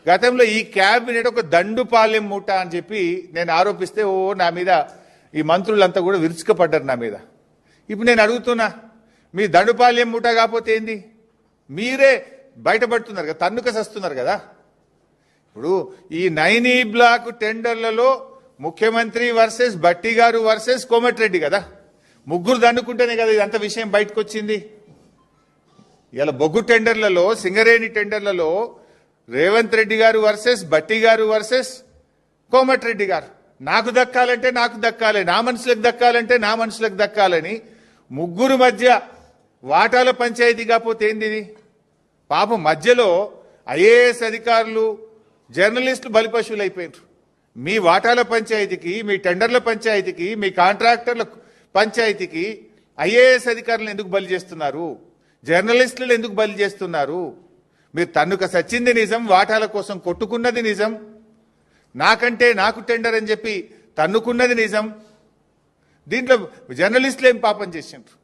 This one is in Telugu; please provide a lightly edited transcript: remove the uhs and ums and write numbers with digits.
గతంలో ఈ క్యాబినెట్ ఒక దండుపాలెం మూట అని చెప్పి నేను ఆరోపిస్తే నా మీద ఈ మంత్రులంతా కూడా విరుచుకపడ్డారు నా మీద. ఇప్పుడు నేను అడుగుతున్నా, మీ దండుపాలెం మూట కాకపోతే ఏంది? మీరే బయటపడుతున్నారు కదా, తన్నుక సస్తున్నారు కదా. ఇప్పుడు ఈ 9E బ్లాక్ టెండర్లలో ముఖ్యమంత్రి వర్సెస్ బట్టి గారు వర్సెస్ కోమటిరెడ్డి కదా, ముగ్గురు దండుకుంటేనే కదా ఇదంతా విషయం బయటకు వచ్చింది. ఇలా బొగ్గు టెండర్లలో, సింగరేణి టెండర్లలో రేవంత్ రెడ్డి గారు వర్సెస్ బట్టి గారు వర్సెస్ కోమటిరెడ్డి గారు. నాకు దక్కాలంటే నాకు దక్కాలి, నా మనుషులకు దక్కాలంటే నా మనుషులకు దక్కాలని ముగ్గురు మధ్య వాటాల పంచాయతీ కాకపోతే ఏంది ఇది? పాపం మధ్యలో ఐఏఎస్ అధికారులు, జర్నలిస్టులు బలిపశువులు అయిపోయారు. మీ వాటాల పంచాయతీకి, మీ టెండర్ల పంచాయతీకి, మీ కాంట్రాక్టర్ల పంచాయతీకి ఐఏఎస్ అధికారులను ఎందుకు బలి చేస్తున్నారు? జర్నలిస్టులు ఎందుకు బలి చేస్తున్నారు? మీరు తన్నుక సచ్చింది నిజం, వాటాల కోసం కొట్టుకున్నది నిజం, నాకంటే నాకు టెండర్ అని చెప్పి తన్నుకున్నది నిజం. దీంట్లో జర్నలిస్టులు ఏం పాపం చేసిండ్రు?